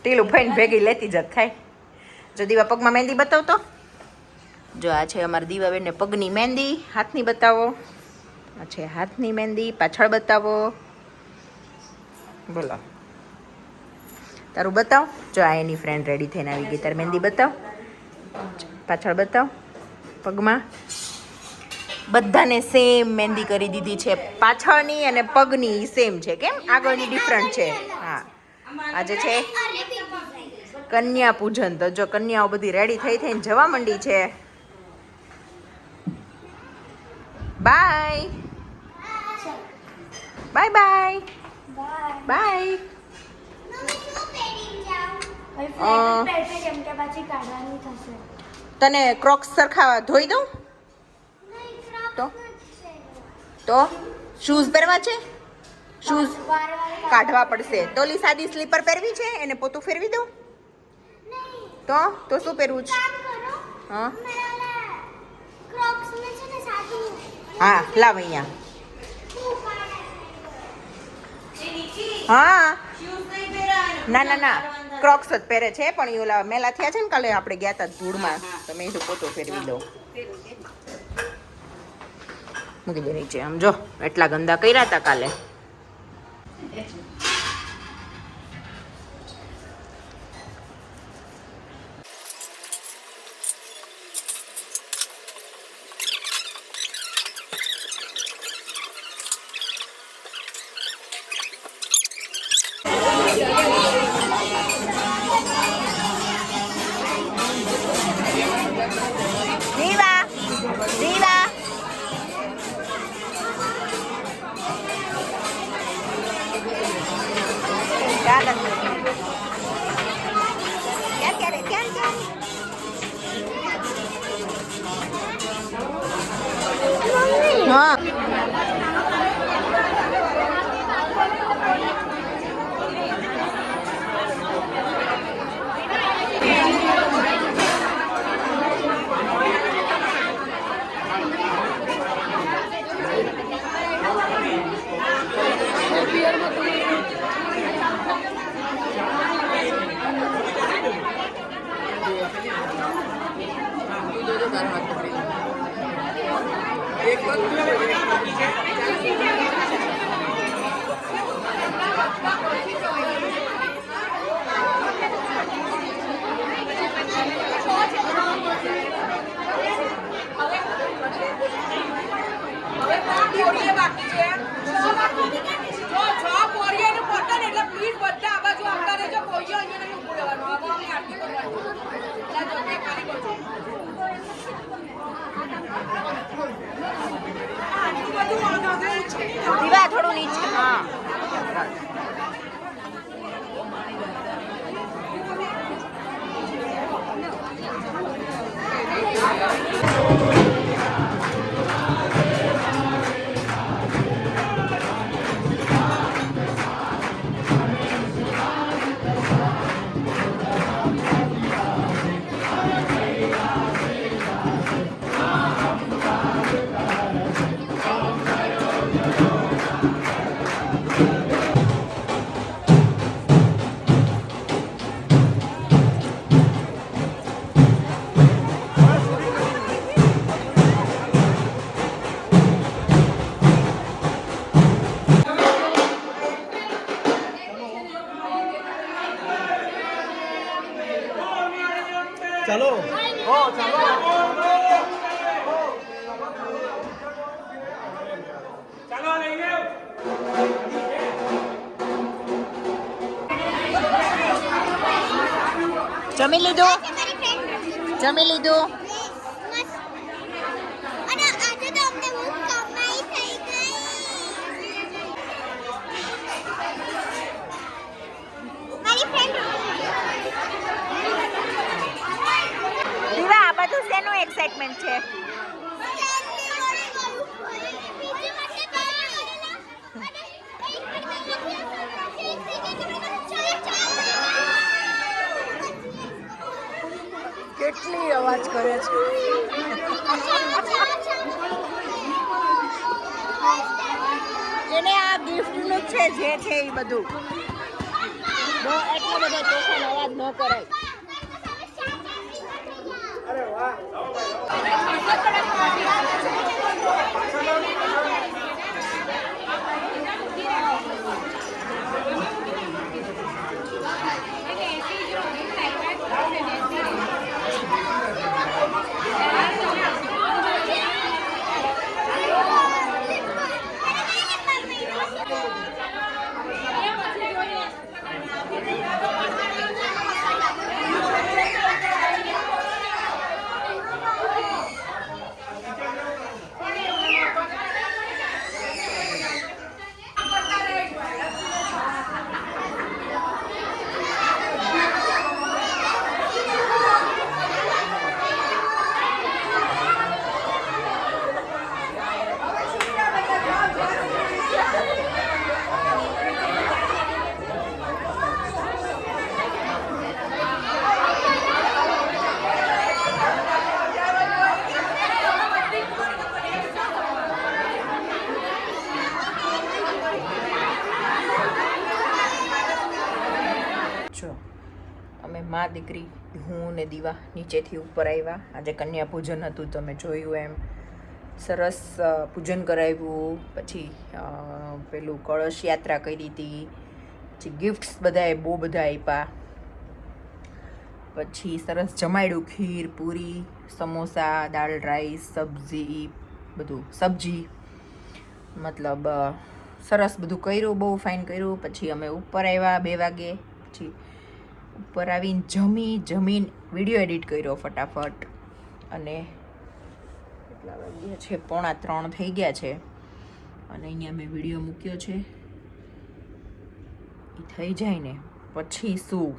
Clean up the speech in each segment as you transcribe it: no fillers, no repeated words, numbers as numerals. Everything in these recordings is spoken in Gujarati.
ટીલું ફઈને ભેગી લેતી જત થાય. જો દીવા પગમાં મહેંદી બતાવતો. જો આ છે અમારી દીવાબેનને પગની મહેંદી. હાથની બતાવો. આ છે હાથની મહેંદી. પાછળ બતાવો. બોલો તારું બતાવ. જો આ એની ફ્રેન્ડ રેડી થઈને આવી ગઈ. તાર મહેંદી બતાવ. પાછળ બતાવ. પગમાં બધાને સેમ મહેંદી કરી દીધી છે. પાછળની અને પગની સેમ છે. કેમ આગળની ડિફરન્ટ છે. હા આજે છે કન્યા પૂજન. તો જો કન્યાઓ બધી રેડી થઈ થઈને જવા માંડી છે. Bye bye bye bye. તને ક્રોક્સ સરખાવા ધોઈ દઉં તો શૂઝ પહેરવા છે. શૂઝ કાઢવા પડશે. તો ઓલી સાદી સ્લીપર પહેરવી છે એને પોતું ફેરવી દઉં તો શું પહેરવું છે. હા હા લાવ અહીંયા. હા ના ના ના ક્રોક્સ જ પહેરે છે. પણ એ ઓલા મેલા થયા છે ને કાલે આપણે ગયા હતા ધૂળમાં તો મેં કીધું પોતો ફેરવી દઉં. મૂકી દે નીચે. આમ જો એટલા ગંદા કર્યા હતા કાલે. દીવા દીવા હા દીવા થોડું નીચે. હા ચાલો. ચાલો લઈ લે. જમી લીધું. જમી લીધું. દીવા આ બધું શેનું એક્સાઇટમેન્ટ છે. કેટલી અવાજ કરે છે. એને આ ગિફ્ટનું છે જે છે એ બધું બહુ એટલો બધો તોફાન અવાજ ન કરાય. અરે વાહ અમે મા દીકરી હું ને દીવા નીચેથી ઉપર આવ્યા. આજે કન્યા પૂજન હતું, તમે જોયું એમ. સરસ પૂજન કરાવ્યું, પછી પેલું કળશ યાત્રા કરી હતી, પછી ગિફ્ટ્સ બધાએ બહુ બધા આપ્યા, પછી સરસ જમાડ્યું, ખીર, પૂરી, સમોસા, દાળ રાઈસ, સબ્જી, બધું સબ્જી, મતલબ સરસ બધું કર્યું, બહુ ફાઇન કર્યું. પછી અમે ઉપર આવ્યા 2 વાગે. પછી ઉપર આવીને જમીન વિડીયો એડિટ કર્યો ફટાફટ, અને કેટલા વાગ્યા છે? 2:45 થઈ ગયા છે. અને અહીંયા મેં વિડીયો મૂક્યો છે. એ થઈ જાય ને પછી શું,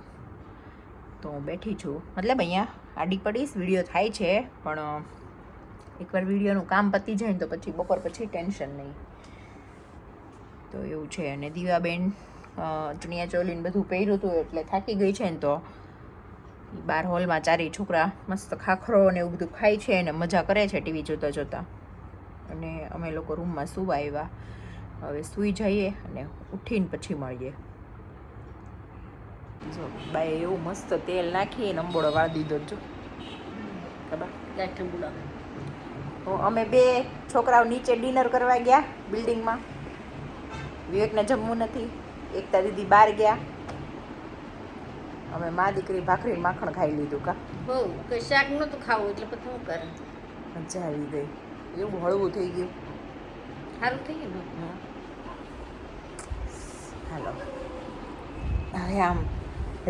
તો હું બેઠી છું, મતલબ અહીંયા આડી પડીશ, વિડીયો થાય છે, પણ એકવાર વિડીયોનું કામ પતી જાય ને તો પછી બપોર પછી ટેન્શન નહીં. તો એવું છે. અને દીવાબેન ચણિયા ચોલીને બધું પહેર્યું હતું એટલે થાકી ગઈ છે ને, તો બાર હોલમાં 4 છોકરા મસ્ત ખાખરો ને એવું બધું ખાય છે અને મજા કરે છે ટીવી જોતા જોતા. અને અમે લોકો રૂમમાં સૂવા આવ્યા. હવે સૂઈ જઈએ અને ઉઠીને પછી મળીએ. જો બાએ એવું મસ્ત તેલ નાખી અંબોળો વાળી દીધો. જો ખબર તો અમે 2 છોકરાઓ નીચે ડિનર કરવા ગયા બિલ્ડિંગમાં. વિવેકને જમવું નથી, એકતા દીદી બહાર ગયા. અમે મા દીકરી ભાખરી માખણ ખાઈ લીધું. કા હો કઈ શાક નતું ખાવું એટલે પછી શું કરે, મજા આવી ગઈ. એવું હળવું થઈ ગયું. સારું થઈ ગયું ને. હાલો હવે આમ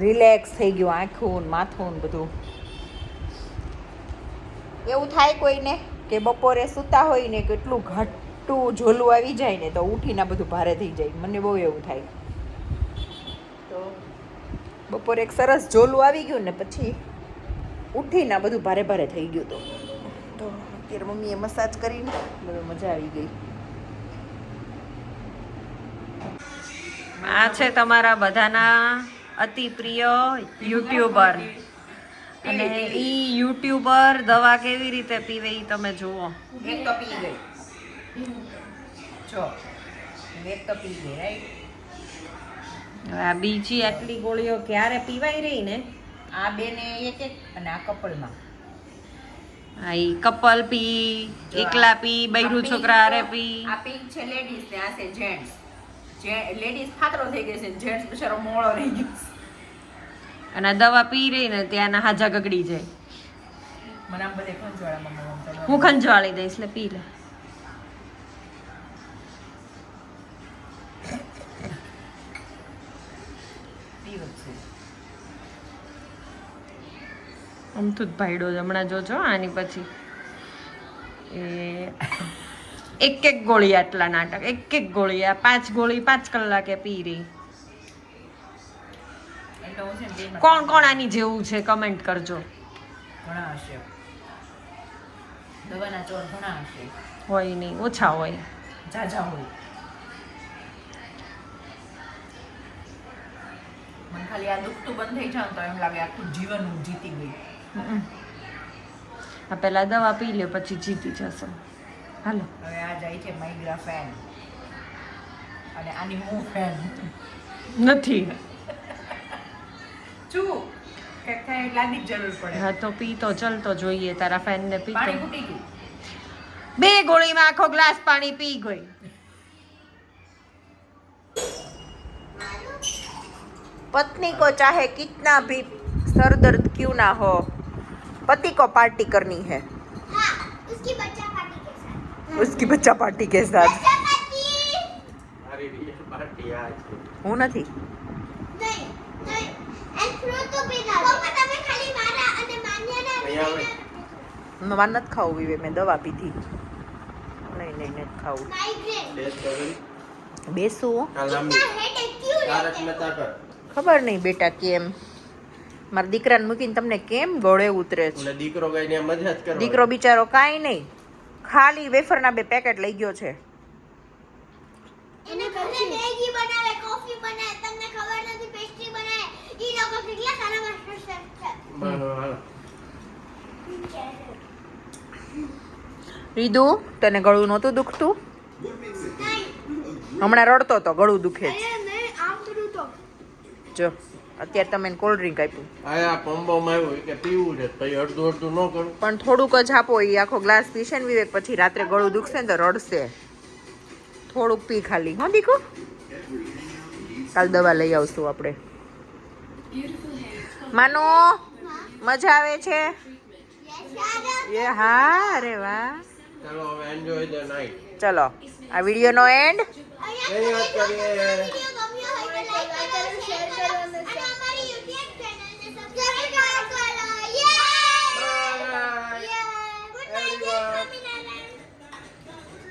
રિલેક્સ થઈ ગયું, આંખું માથું બધું. એવું થાય કોઈને કે બપોરે સૂતા હોય ને કેટલું ઘાટું ઝોલું આવી જાય ને તો ઉઠીને બધું ભારે થઈ જાય. મને બહુ એવું થાય. તો બપોરે એક સરસ ઝોલું આવી ગયું ને પછી ઉઠીને બધું ભારે ભારે થઈ ગયું. તો અત્યારે મમ્મીએ મસાજ કરીને બધું મજા આવી ગઈ. આ છે તમારા બધાના અતિ પ્રિય યુટ્યુબર, અને ઈ યુટ્યુબર દવા કેવી રીતે પીવે ઈ તમે જુઓ. એક તો પી ગઈ, જો એક તો પી ગઈ, રાઈટ. આ બીજી આટલી ગોળીઓ ક્યારે પીવાય રહી ને, આ બેને એક અને આ કપલમાં. હા ઈ કપલ પી, એકલા પી, બૈરું છોકરા હારે પી. આ પિંક છે લેડીઝ ને આ છે જેન્ટ્સ. જે લેડીઝ ખાતરો થઈ ગઈ છે, જેન્ટ્સ બિચારો મોળો રહી ગયો. અને આ દવા પી રહી ને ત્યાંના હાજા ગગડી જાય. મને આમ બધે ખંજવાળા, હું ખંજવાળી દઈશ, લે પી લે. અમથું જ ભાઈડો હમણાં જોજો આની પછી એ એક ગોળી આટલા નાટક, એક ગોળી, આ 5 ગોળી 5 કલાકે પી રહી. કોણ કોણ આની જેવું છે કમેન્ટ કરજો. ઘણા હશે, દવાના ચોર ઘણા હશે. હોય નહીં, ઓછા હોય, ઝાઝા હોય. મને ખાલી આ દુખતું બંધ થઈ જાય તો એમ લાગે આખું જીવન હું જીતી ગઈ. આ પહેલા દવા પી લે પછી જીતી જશો. હાલો હવે આ જાય છે માઇગ્રા ફેન. અને આની હું ફેન નથી. છું કે કઈ લાદી જ જરૂર પડે. હા તો પી તો ચલ તો જોઈએ તારા ફેન ને પી પાણી તો. ફૂટી ગયું. 2 ગોળીમાં આખો ગ્લાસ પાણી પી ગઈ. पत्नी को चाहे कितना भी सर दर्द क्यों ना हो, पति को पार्टी करनी है. हाँ, उसकी बच्चा पार्टी के साथ। उसकी बच्चा पार्टी के साथ. बच्चा पार्टी। મારી રિયલ પાર્ટી આ છે. હું નથી. नहीं, नहीं। And fruit तो भी ना। પપ્પા તમે ખાલી મારા અને માન્યાના અહીંયા આવે. મારે નથી ખાવું વિવે, મેં દવા પીધી. નહીં નથી ખાવું. माइग्रेन। ટેસ્ટ કરી. બેસું આ લાંબી. इतना हेडेक क्यों તારક रहता है? મહેતા કર. ખબર નહીં બેટા કેમ મારા દીકરાને મૂકીને તમને કેમ ગળે ઉતરે છે. એટલે દીકરો ગઈ ને મજા જ કરવા. દીકરો બિચારો કાંઈ નહીં, ખાલી વેફરના 2 પેકેટ લઈ ગયો છે. એને ઘરે મેગી બનાવે, કોફી બનાવે, તમને ખબર નથી પેસ્ટ્રી બનાવે. ઈ લોકો કેટલા સારા માસ્ટર શેફ છે. બરાબર, હાલો. રીદુ તને ગળું નહોતું દુખતું? નહીં. હમણાં રડતો તો ગળું દુખે છે. અરે નહીં, આમ કરું તો. જો અત્યારે તમે કોલ્ડ ડ્રિંક આપ્યું આ કોમ્બોમાં આવ્યું કે પીવું છે પછી અડધું અડધું ન કરું. પણ થોડુંક જ આપો. એ આખો ગ્લાસ પીશે ને વિવેક, પછી રાત્રે ગળું દુખશે ને તો રડશે. થોડુંક પી ખાલી. હો દીકુ, કાલ દવા લઈ આવશું આપણે. માનો મજા આવે છે? યસ યાદ એ હા, અરે વાહ. ચાલો હવે એન્જોય ધ નાઈટ. ચલો આ વિડીયોનો એન્ડ. અહીંયા કઈ વાત કરીએ? વિડિયો